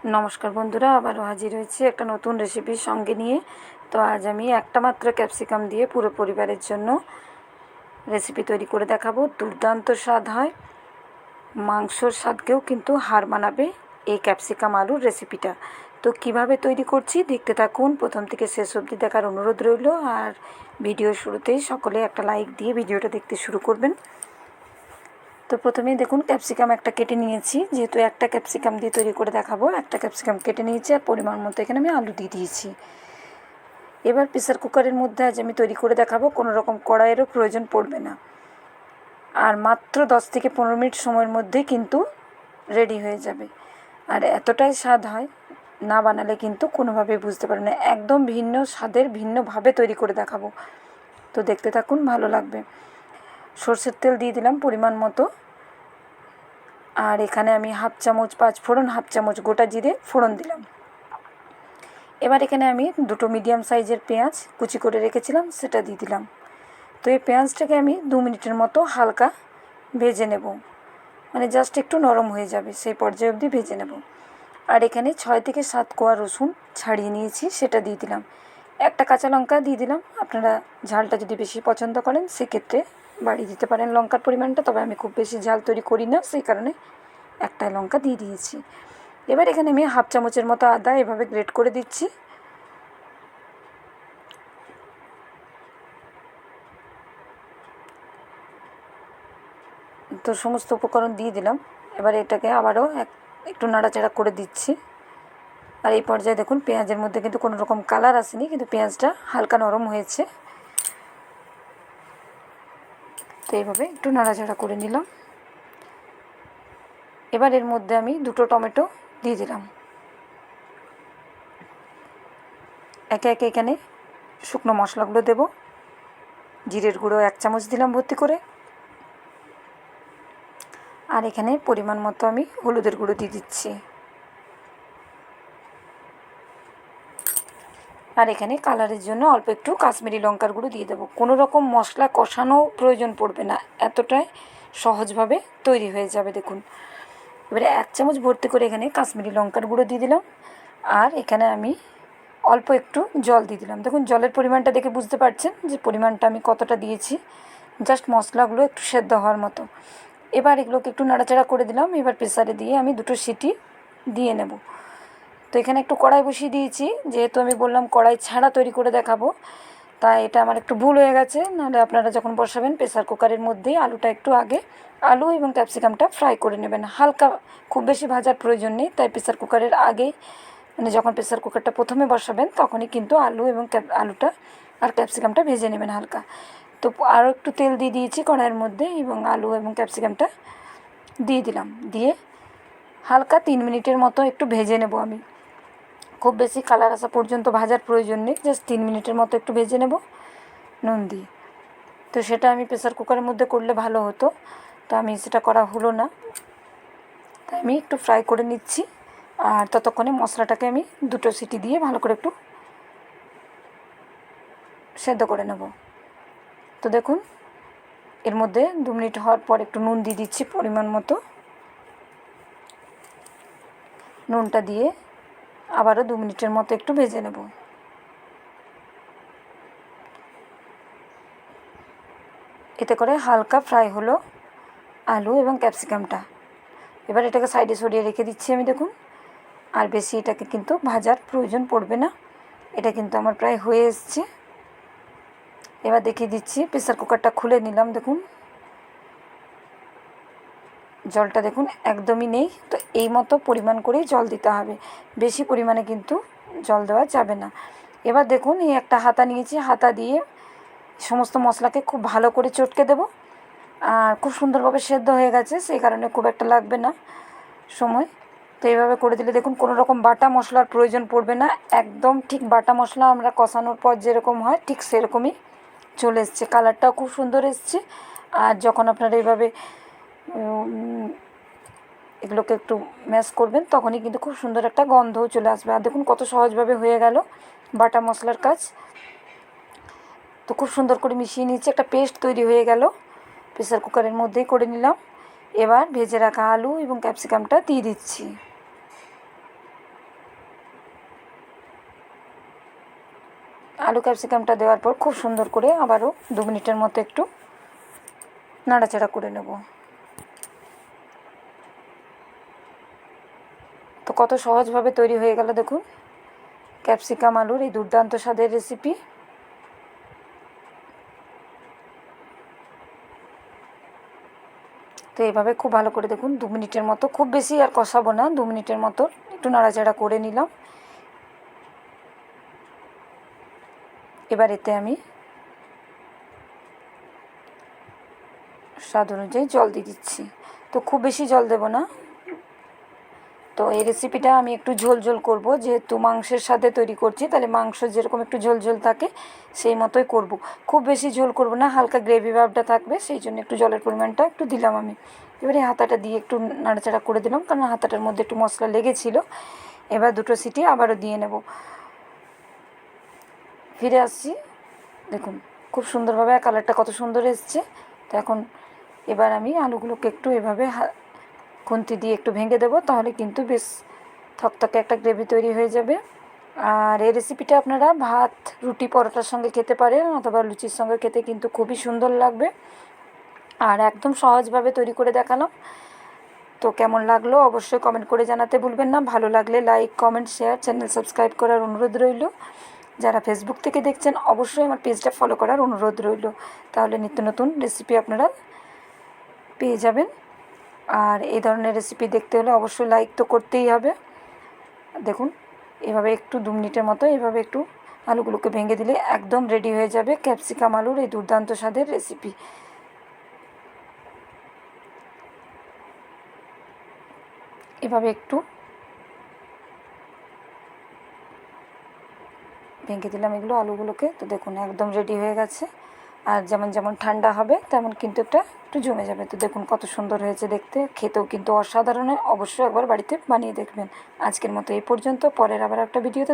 নমস্কার বন্ধুরা, আবারও হাজির হয়েছি একটা নতুন রেসিপির সঙ্গে নিয়ে। তো আজ আমি একটা মাত্র ক্যাপসিকাম দিয়ে পুরো পরিবারের জন্য রেসিপি তৈরি করে দেখাবো। দুর্দান্ত স্বাদ হয়, মাংসর স্বাদকেও কিন্তু হার মানাবে এই ক্যাপসিকাম আলুর রেসিপিটা। তো কিভাবে তৈরি করছি দেখতে থাকুন, প্রথম থেকে শেষ অবধি দেখার অনুরোধ রইল। আর ভিডিওর শুরুতেই সকলে একটা লাইক দিয়ে ভিডিওটা দেখতে শুরু করবেন। তো প্রথমেই দেখুন ক্যাপসিকাম একটা কেটে নিয়েছি, যেহেতু একটা ক্যাপসিকাম দিয়ে তৈরি করে দেখাবো। একটা ক্যাপসিকাম কেটে নিয়েছি আর পরিমাণ মতো এখানে আমি আলু দিয়ে দিয়েছি। এবার প্রেসার কুকারের মধ্যে আজ আমি তৈরি করে দেখাবো, কোনো রকম কড়াইয়েরও প্রয়োজন পড়বে না। আর মাত্র 10 থেকে 15 মিনিট সময়ের মধ্যে কিন্তু রেডি হয়ে যাবে। আর এতটাই স্বাদ হয়, না বানালে কিন্তু কোনোভাবেই বুঝতে পারবে না। একদম ভিন্ন স্বাদের, ভিন্নভাবে তৈরি করে দেখাবো। তো দেখতে থাকুন, ভালো লাগবে। সরষের তেল দিয়ে দিলাম পরিমাণ মতো। আর এখানে আমি হাফ চামচ 5 ফোড়ন, হাফ চামচ গোটা জিরে ফোড়ন দিলাম। এবার এখানে আমি দুটো মিডিয়াম সাইজের পেঁয়াজ কুচি করে রেখেছিলাম, সেটা দিয়ে দিলাম। তো এই পেঁয়াজটাকে আমি 2 মিনিটের মতো হালকা ভেজে নেব, মানে জাস্ট একটু নরম হয়ে যাবে সেই পর্যায়ে অবধি ভেজে নেব। আর এখানে 6 থেকে 7 কোয়া রসুন ছাড়িয়ে নিয়েছি, সেটা দিয়ে দিলাম। একটা কাঁচা লঙ্কা দিয়ে দিলাম। আপনারা ঝালটা যদি বেশি পছন্দ করেন সেক্ষেত্রে বাড়িয়ে দিতে পারেন লঙ্কার পরিমাণটা, তবে আমি খুব বেশি ঝাল তৈরি করি না, সেই কারণে একটা লঙ্কা দিয়ে দিয়েছি। এবার এখানে আমি হাফ চামচের মতো আদা এভাবে গ্রেট করে দিচ্ছি। তো সমস্ত উপকরণ দিয়ে দিলাম। এবার এটাকে আবারও একটু নাড়াচাড়া করে দিচ্ছি। আর এই পর্যায়ে দেখুন পেঁয়াজের মধ্যে কিন্তু কোনো রকম কালার আসেনি, কিন্তু পেঁয়াজটা হালকা নরম হয়েছে। তো এইভাবে একটু নাড়াচাড়া করে নিলাম। এবার এর মধ্যে আমি 2টো টমেটো দিয়ে দিলাম। একে একে এখানে শুকনো মশলাগুলো দেব। জিরের গুঁড়ো 1 চামচ দিলাম ভর্তি করে। আর এখানে পরিমাণ মতো আমি হলুদের গুঁড়ো দিয়ে দিচ্ছি। আর এখানে কালারের জন্য অল্প একটু কাশ্মীরি লঙ্কার গুঁড়ো দিয়ে দেবো। কোনো রকম মশলা কষানো প্রয়োজন পড়বে না, এতটাই সহজভাবে তৈরি হয়ে যাবে। দেখুন এবারে 1 চামচ ভর্তি করে এখানে কাশ্মীরি লঙ্কার গুঁড়ো দিয়ে দিলাম। আর এখানে আমি অল্প একটু জল দিয়ে দিলাম। দেখুন জলের পরিমাণটা দেখে বুঝতে পারছেন যে পরিমাণটা আমি কতটা দিয়েছি, জাস্ট মশলাগুলো একটু সেদ্ধ হওয়ার মতো। এবার এগুলোকে একটু নাড়াচাড়া করে দিলাম। এবার প্রেসারে দিয়ে আমি 2টো সিটি দিয়ে নেব। তো এখানে একটু কড়াই বসিয়ে দিয়েছি, যেহেতু আমি বললাম কড়াই ছাড়া তৈরি করে দেখাবো, তাই এটা আমার একটু ভুল হয়ে গেছে। নাহলে আপনারা যখন বসাবেন প্রেসার কুকারের মধ্যেই আলুটা একটু আগে আলু এবং ক্যাপসিকামটা ফ্রাই করে নেবেন, হালকা, খুব বেশি ভাজার প্রয়োজন নেই। তাই প্রেসার কুকারের আগেই, মানে যখন প্রেসার কুকারটা প্রথমে বসাবেন তখনই কিন্তু আলু এবং আলুটা আর ক্যাপসিকামটা ভেজে নেবেন হালকা। তো আরও একটু তেল দিয়ে দিয়েছি কড়াইয়ের মধ্যে এবং আলু এবং ক্যাপসিকামটা দিয়ে দিলাম। দিয়ে হালকা 3 মিনিটের মতো একটু ভেজে নেব আমি। খুব বেশি কালার আসা পর্যন্ত ভাজার প্রয়োজন নেই, জাস্ট 3 মিনিটের মতো একটু ভেজে নেব নুন দিয়ে। তো সেটা আমি প্রেসার কুকারের মধ্যে করলে ভালো হতো, তো আমি সেটা করা হলো না, তাই আমি একটু ফ্রাই করে নিচ্ছি। আর ততক্ষণে মশলাটাকে আমি 2টো সিটি দিয়ে ভালো করে একটু সেদ্ধ করে নেব। তো দেখুন এর মধ্যে 2 মিনিট হওয়ার পর একটু নুন দিয়ে দিচ্ছি পরিমাণ মতো। নুনটা দিয়ে আবারও 2 মিনিটের মতো একটু ভেজে নেব। এতে করে হালকা ফ্রাই হলো আলু এবং ক্যাপসিকামটা। এবার এটাকে সাইডে সরিয়ে রেখে দিচ্ছি আমি। দেখুন আর বেশি এটাকে কিন্তু ভাজার প্রয়োজন পড়বে না, এটা কিন্তু আমার প্রায় হয়ে এসছে। এবার দেখিয়ে দিচ্ছি, প্রেসার কুকারটা খুলে নিলাম। দেখুন জলটা দেখুন একদমই নেই। তো এই মতো পরিমাণ করেই জল দিতে হবে, বেশি পরিমাণে কিন্তু জল দেওয়া যাবে না। এবার দেখুন এই একটা হাতা নিয়েছি, হাতা দিয়ে সমস্ত মশলাকে খুব ভালো করে চটকে দেব। আর খুব সুন্দরভাবে সেদ্ধ হয়ে গেছে, সেই কারণে খুব একটা লাগবে না সময়। তো এইভাবে করে দিলে দেখুন কোনো রকম বাটা মশলার প্রয়োজন পড়বে না, একদম ঠিক বাটা মশলা আমরা কষানোর পর যেরকম হয় ঠিক সেরকমই চলে এসছে। কালারটাও খুব সুন্দর এসছে। আর যখন আপনারা এইভাবে এগুলোকে একটু ম্যাশ করবেন তখনই কিন্তু খুব সুন্দর একটা গন্ধও চলে আসবে। আর দেখুন কত সহজভাবে হয়ে গেল বাটা মশলার কাজ। তো খুব সুন্দর করে মিশিয়ে নিচ্ছি, একটা পেস্ট তৈরি হয়ে গেল। প্রেসার কুকারের মধ্যেই করে নিলাম। এবার ভেজে রাখা আলু এবং ক্যাপসিকামটা দিয়ে দিচ্ছি। আলু ক্যাপসিকামটা দেওয়ার পর খুব সুন্দর করে আবারও 2 মিনিটের মতো একটু নাড়াচাড়া করে নেব। তো কত সহজভাবে তৈরি হয়ে গেল দেখুন ক্যাপসিকাম আলুর এই দুর্দান্ত স্বাদের রেসিপি। তো এইভাবে খুব ভালো করে দেখুন 2 মিনিটের মতো, খুব বেশি আর কষাবো না, 2 মিনিটের মতো একটু নাড়াচাড়া করে নিলাম। এবার এতে আমি স্বাদ অনুযায়ী জল দিয়ে দিচ্ছি। তো খুব বেশি জল দেব না। তো এই রেসিপিটা আমি একটু ঝোল ঝোল করব, যেহেতু মাংসের সাথে তৈরি করছি, তাহলে মাংস যেরকম একটু ঝোল ঝোল থাকে সেই মতোই করব। খুব বেশি ঝোল করব না, হালকা গ্রেভি ভাবটা থাকবে, সেই জন্য একটু জলের পরিমাণটা একটু দিলাম আমি। এবারে হাতাটা দিয়ে একটু নাড়াচাড়া করে দিলাম, কারণ হাতাটার মধ্যে একটু মশলা লেগেছিলো। এবার 2টো সিটি আবারও দিয়ে নেব। ফিরে আসছি, দেখুন খুব সুন্দরভাবে কালারটা কত সুন্দর এসছে। তো এখন এবার আমি আলুগুলোকে একটু এভাবে খুন্তি দিয়ে একটু ভেঙে দেবো, তাহলে কিন্তু বেশ থকথকে একটা গ্রেভি তৈরি হয়ে যাবে। আর এই রেসিপিটা আপনারা ভাত, রুটি, পরোটার সঙ্গে খেতে পারেন, অথবা লুচির সঙ্গে খেতে কিন্তু খুবই সুন্দর লাগবে। আর একদম সহজভাবে তৈরি করে দেখালাম। তো কেমন লাগলো অবশ্যই কমেন্ট করে জানাতে ভুলবেন না। ভালো লাগলে like, comment, share, channel subscribe করার অনুরোধ রইল। যারা ফেসবুক থেকে দেখছেন অবশ্যই আমার পেজটা ফলো করার অনুরোধ রইল, তাহলে নিত্য নতুন রেসিপি আপনারা পেয়ে যাবেন। আর এই ধরনের রেসিপি দেখতে হলে অবশ্যই লাইক তো করতেই হবে। দেখুন এভাবে একটু 2 মিনিটের মতো এভাবে একটু আলুগুলোকে ভেঙে দিলে একদম রেডি হয়ে যাবে ক্যাপসিকাম আলুর এই দুর্দান্ত স্বাদের রেসিপি। এভাবে একটু ভেঙে দিলাম এগুলো আলুগুলোকে। তো দেখুন একদম রেডি হয়ে গেছে। আর যেমন যেমন ঠান্ডা হবে তেমন কিন্তু একটু জমে যাবে। তো দেখুন কত সুন্দর হয়েছে দেখতে, খেতেও কিন্তু অসাধারণ হয়। অবশ্যই একবার বাড়িতে বানিয়ে দেখবেন। আজকের মতো এই পর্যন্ত, পরের আবার একটা ভিডিওতে